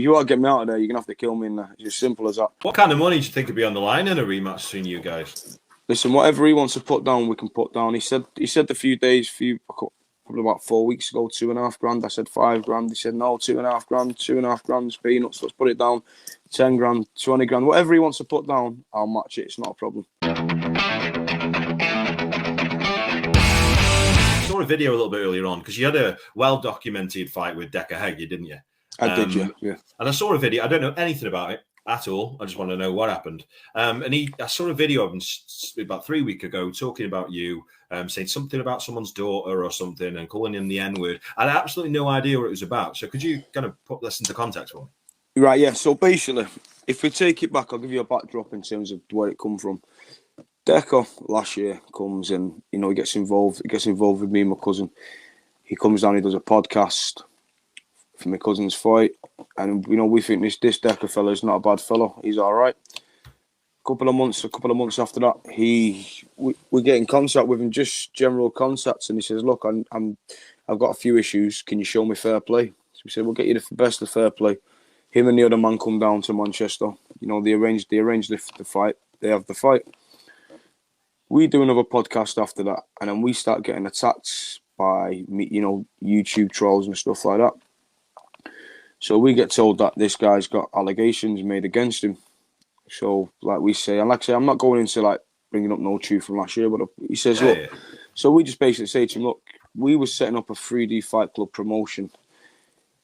you want to get me out of there, you're going to have to kill me in there. It's as simple as that. What kind of money do you think would be on the line in a rematch between you guys? Listen, whatever he wants to put down, we can put down. He said probably about 4 weeks ago, 2.5 grand. I said 5 grand. He said, no, 2.5 grand, 2.5 grand's peanuts. Let's put it down. 10 grand, 20 grand, whatever he wants to put down, I'll match it. It's not a problem. I saw a video a little bit earlier on because you had a well-documented fight with Decca Heggie, didn't you? I did, yeah. And I saw a video. I don't know anything about it at all. I just want to know what happened. I saw a video of him about 3 weeks ago talking about you, saying something about someone's daughter or something and calling him the N-word. I had absolutely no idea what it was about. So could you kind of put this into context for me? Right, yeah. So basically, if we take it back, I'll give you a backdrop in terms of where it come from. Decca last year comes and, he gets involved. He gets involved with me and my cousin. He comes down, he does a podcast for my cousin's fight. And, we think this Decca fella is not a bad fellow. He's all right. A couple of months after that, we get in contact with him, just general contacts. And he says, look, I've got a few issues. Can you show me fair play? So we said, we'll get you the best of fair play. Him and the other man come down to Manchester. They arranged the fight. They have the fight. We do another podcast after that, and then we start getting attacked by YouTube trolls and stuff like that. So we get told that this guy's got allegations made against him. So like I say, I'm not going into bringing up no truth from last year, but he says, look. Yeah. So we just basically say to him, look, we was setting up a 3D Fight Club promotion.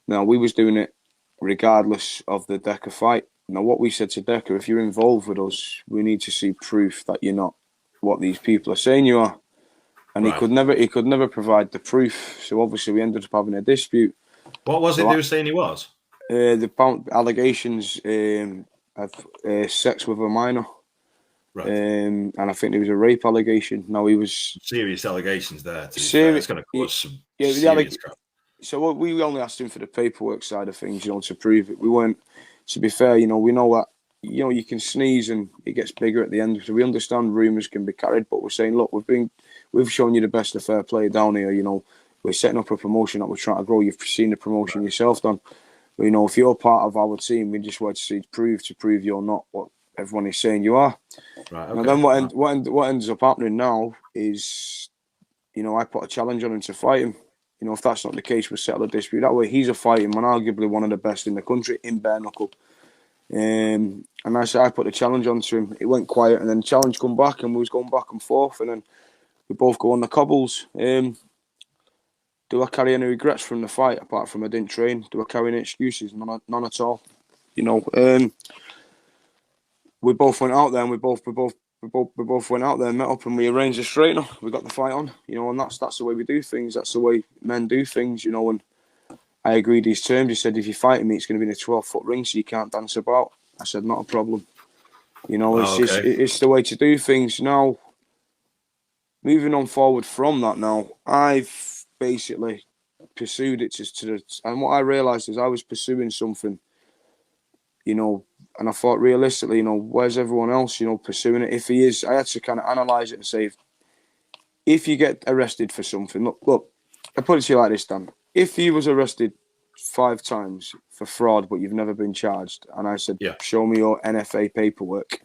Now we was doing it regardless of the Decca fight. Now what we said to Decca, if you're involved with us, we need to see proof that you're not what these people are saying you are. And right. he could never provide the proof. So obviously we ended up having a dispute. What was it they were saying he was? The allegations of sex with a minor. Right. And I think there was a rape allegation. No, he was serious allegations there. It's going to cause some serious crap. So we only asked him for the paperwork side of things, to prove it. We weren't. To be fair, we know that you can sneeze and it gets bigger at the end. So we understand rumours can be carried, but we're saying, look, we've shown you the best of fair play down here. We're setting up a promotion that we're trying to grow. You've seen the promotion yourself, Don. But, if you're part of our team, we just want to see to prove you're not what everyone is saying you are. Right. Okay. And then what ends up happening now is, I put a challenge on him to fight him. If that's not the case, we'll settle a dispute. That way, he's a fighting man, arguably one of the best in the country in bare knuckle. And I put a challenge onto him. It went quiet, and then the challenge come back, and we was going back and forth, and then we both go on the cobbles. Do I carry any regrets from the fight apart from I didn't train? Do I carry any excuses? None at all. We both went out there, and we both went out there and met up, and we arranged a straightener. We got the fight on, and that's the way we do things. That's the way men do things, And I agreed these terms. He said, if you're fighting me, it's going to be in a 12-foot ring, so you can't dance about. I said, not a problem. It's the way to do things. Now, moving on forward from that now, I've basically pursued it and what I realised is I was pursuing something, and I thought realistically, where's everyone else, pursuing it? If he is, I had to kind of analyse it and say, if you get arrested for something, look, I put it to you like this, Dan. If you was arrested 5 times for fraud, but you've never been charged, and I said, show me your NFA paperwork,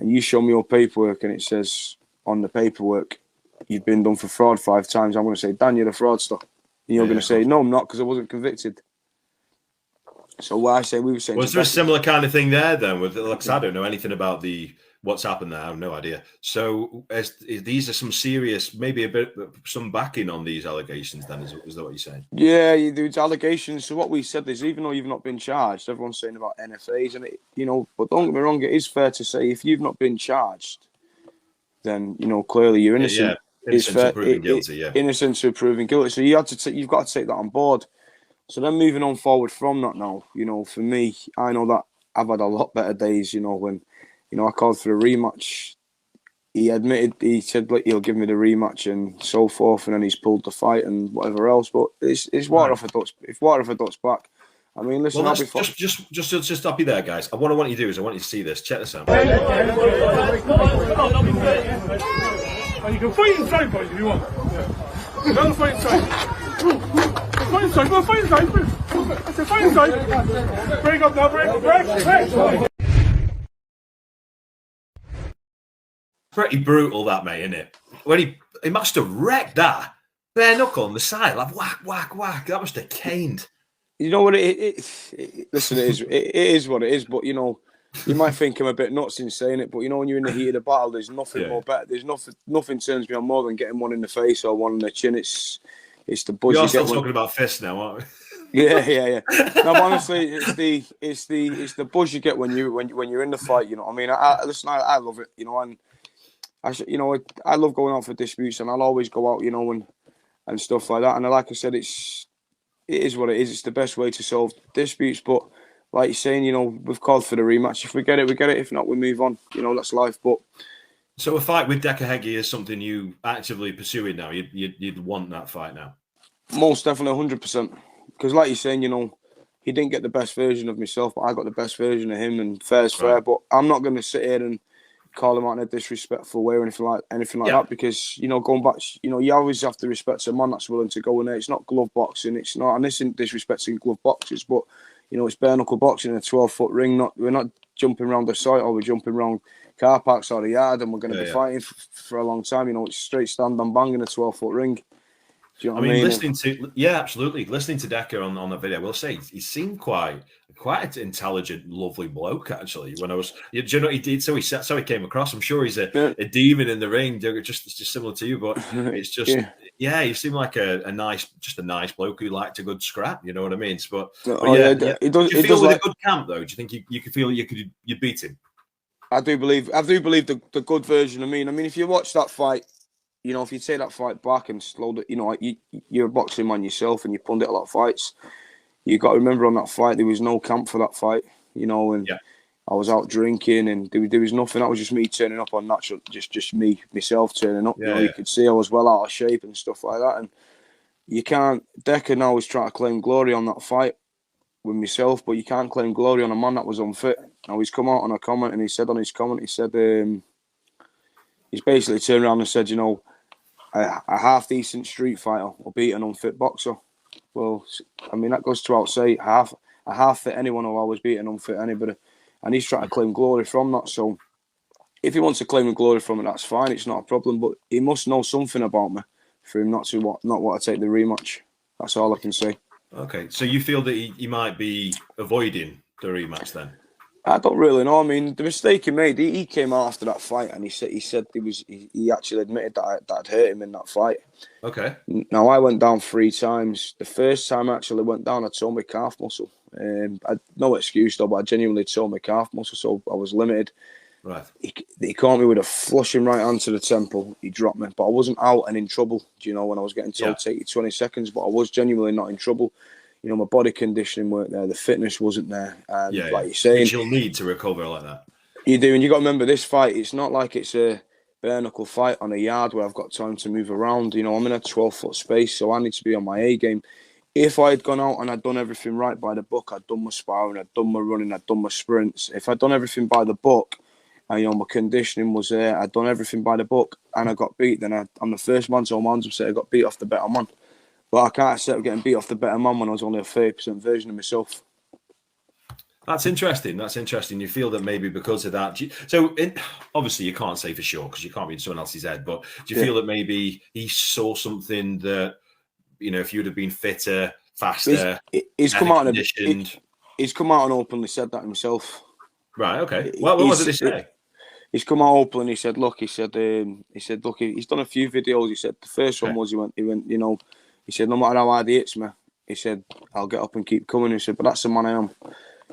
and you show me your paperwork and it says on the paperwork, you've been done for fraud 5 times, I'm going to say, Dan, you're the fraudster. And you're going to say, no, I'm not, because I wasn't convicted. So what I say, we were saying... Was there a similar kind of thing there then? With, like, I don't know anything about what's happened there. I have no idea. So these are some serious, maybe a bit, some backing on these allegations then, is that what you're saying? Yeah, there's allegations. So what we said is, even though you've not been charged, everyone's saying about NFAs, and but don't get me wrong, it is fair to say, if you've not been charged, then, clearly you're innocent. Yeah, innocent to proving guilty, yeah. Innocent to proving guilty. So you've got to take that on board. So then moving on forward from that now, for me, I know that I've had a lot better days, when, I called for a rematch. He said, like, he'll give me the rematch and so forth, and then he's pulled the fight and whatever else. But it's water off a duck's, back. I mean, listen, well, just to stop you there, guys. What I want you to do is I want you to see this. Check this out. And you can fight inside, boys, if you want. Yeah. Don't fight inside. Fight inside, go fight inside. It's a fighting strike. Break up now, break. Pretty brutal, that, mate, isn't it? When he must have wrecked that. Bare knuckle on the side, like whack, whack, whack. That must have caned. You know what listen, it is what it is, but you know, you might think I'm a bit nuts in saying it, but you know, when you're in the heat of the battle, there's nothing more better. There's nothing turns me on more than getting one in the face or one in the chin. It's the buzz. You're still talking about fists now, aren't we? Yeah. No, honestly, it's the buzz you get when you're in the fight. You know what I mean? I love it. You know, and I love going out for disputes, and I'll always go out. You know, and stuff like that. And like I said, it is what it is. It's the best way to solve disputes. But like you're saying, you know, we've called for the rematch. If we get it, we get it. If not, we move on. You know, that's life. But so a fight with Decca Heggie is something you actively pursuing now. You'd want that fight now. Most definitely, 100%. Because like you're saying, you know, he didn't get the best version of myself, but I got the best version of him, and fair's fair. But I'm not going to sit here and call him out in a disrespectful way or anything like that, because, you know, going back, you know, you always have to respect a man that's willing to go in there. It's not glove boxing, it's not, and this isn't disrespecting glove boxers, but, you know, it's bare knuckle boxing in a 12-foot ring. We're not jumping around the site, or we're jumping around car parks or the yard, and we're going to be fighting for a long time. You know, it's straight stand and bang in a 12-foot ring. Do you know what I mean? Listening to Decca on the video, I will say he seemed quite an intelligent, lovely bloke. Actually, when I was, you know, he did. So he came across. I'm sure he's a demon in the ring, just similar to you. But it's just, he seemed like a nice bloke who liked a good scrap. You know what I mean? But It does, do you feel with a good camp though? Do you think you could feel you'd beat him? I do believe the good version of me. I mean, if you watch that fight, you know, if you take that fight back and slow it, you know, you're a boxing man yourself, and you pundit a lot of fights. You got to remember, on that fight, there was no camp for that fight, you know, and I was out drinking, and there was nothing. That was just me turning up on natural, just myself turning up. You could see I was well out of shape and stuff like that. And you can't. Decca now is trying to claim glory on that fight with myself, but you can't claim glory on a man that was unfit. Now he's come out on a comment, and he said he's basically turned around and said, you know, a half decent street fighter will beat an unfit boxer. Well, I mean, that goes to say a half fit anyone will always beat an unfit anybody, and he's trying to claim glory from that. So if he wants to claim glory from it, that's fine. It's not a problem. But he must know something about me for him not want to take the rematch. That's all I can say. Okay, so you feel that he might be avoiding the rematch then? I don't really know. I mean, the mistake he made, he came out after that fight, and he said he actually admitted that I'd hurt him in that fight. Okay. Now, I went down 3 times. The first time I actually went down, I tore my calf muscle. No excuse though, but I genuinely tore my calf muscle, so I was limited. Right. He caught me with a flushing right hand to the temple. He dropped me, but I wasn't out and in trouble. Do you know, when I was getting told to take you 20 seconds, but I was genuinely not in trouble. You know, my body conditioning weren't there. The fitness wasn't there. And like you're saying, you'll need to recover like that. You do, and you got to remember, this fight, it's not like it's a bare knuckle fight on a yard where I've got time to move around. You know, I'm in a 12-foot space, so I need to be on my A game. If I had gone out and I'd done everything right by the book, I'd done my sparring, I'd done my running, I'd done my sprints. If I'd done everything by the book, and, you know, my conditioning was there, I'd done everything by the book, and I got beat, then I'm the first man to hold my hands up, say I got beat off the better man. But I can't accept getting beat off the better man when I was only a 30% version of myself. That's interesting. You feel that maybe because of that. Obviously, you can't say for sure because you can't be in someone else's head. But do you feel that maybe he saw something that, you know, if you'd have been fitter, faster, he's come out and openly said that himself. Right. Okay. Well, what did he say? He's come out open and he said, look, he's done a few videos. He said the first one was he went, you know. He said, no matter how hard he hits me, he said, I'll get up and keep coming. He said, but that's the man I am,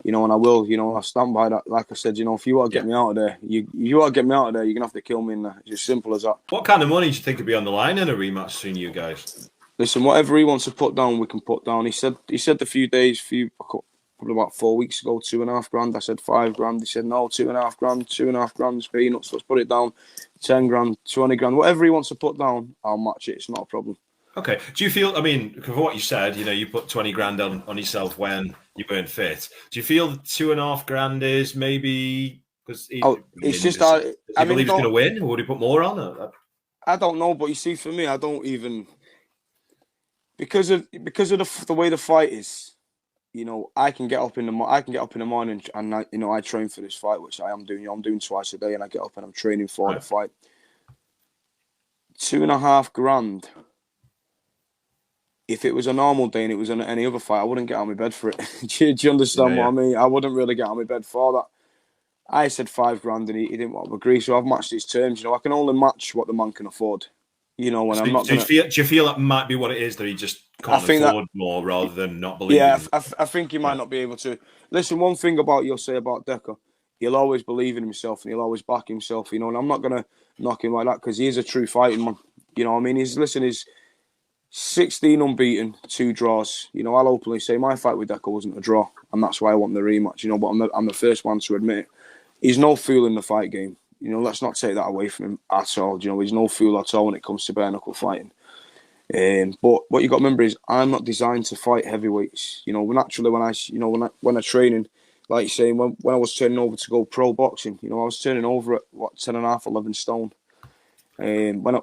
you know, and I will, you know, I stand by that. Like I said, you know, if you want to get me out of there, you're going to have to kill me in there. It's as simple as that. What kind of money do you think would be on the line in a rematch between you guys? Listen, whatever he wants to put down, we can put down. He said a few days, probably about 4 weeks ago, 2.5 grand. I said 5 grand. He said, no, 2.5 grand, 2.5 grand's peanuts. Let's put it down. 10 grand, 20 grand, whatever he wants to put down, I'll match it. It's not a problem. Okay. Do you feel, I mean, for what you said, you know, you put 20 grand on yourself when you weren't fit. Do you feel 2.5 grand is maybe because he believe he's going to win, or would he put more on? I don't know, but you see, for me, I don't even because of the way the fight is. you know, I can get up in the morning and I train for this fight, which I am doing. You know, I'm doing twice a day, and I get up and I'm training for the fight. 2.5 grand. If it was a normal day and it was on any other fight, I wouldn't get out of my bed for it. do you understand what I mean? I wouldn't really get out of my bed for that. I said 5 grand and he didn't want to agree, so I've matched his terms. You know, I can only match what the man can afford. You know, when I'm not going to... Do you feel that might be what it is, that he just can't afford more rather than not believing? Yeah, I think he might not be able to. Listen, one thing you'll say about Decca, he'll always believe in himself and he'll always back himself, you know, and I'm not going to knock him like that because he is a true fighting man. You know what I mean? He's 16 unbeaten, 2 draws. You know, I'll openly say my fight with Decca wasn't a draw, and that's why I want the rematch. You know, but I'm the first one to admit it. He's no fool in the fight game. You know, let's not take that away from him at all. You know, he's no fool at all when it comes to bare knuckle fighting. But what you got to remember is I'm not designed to fight heavyweights. You know, naturally when I training, like you're saying, when I was turning over to go pro boxing, you know, I was turning over at 10.5, 11 stone. When I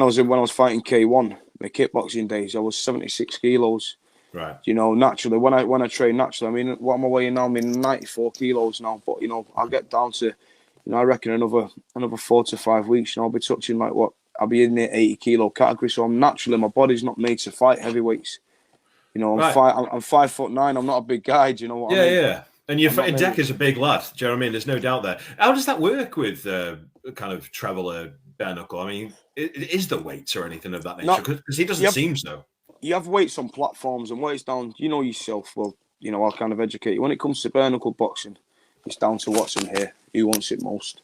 was fighting K1, my kickboxing days, I was 76 kilos. Right. You know, naturally, when I train naturally, I mean, what am I weighing now? I'm in 94 kilos now. But you know, I'll get down to, you know, I reckon another 4 to 5 weeks, and I'll be touching like what I'll be in the 80 kilo category. So I'm naturally, my body's not made to fight heavyweights. You know, I'm 5'9". I'm not a big guy. Do you know what I mean? Yeah. And Decca's a big lad. Do you know what I mean? There's no doubt there. How does that work with kind of traveller bare knuckle? I mean, is there weights or anything of that nature? Because he doesn't seem so. You have weights on platforms and weights down. You know yourself. Well, you know, I'll kind of educate you. When it comes to bare knuckle boxing, it's down to what's in here. Who wants it most?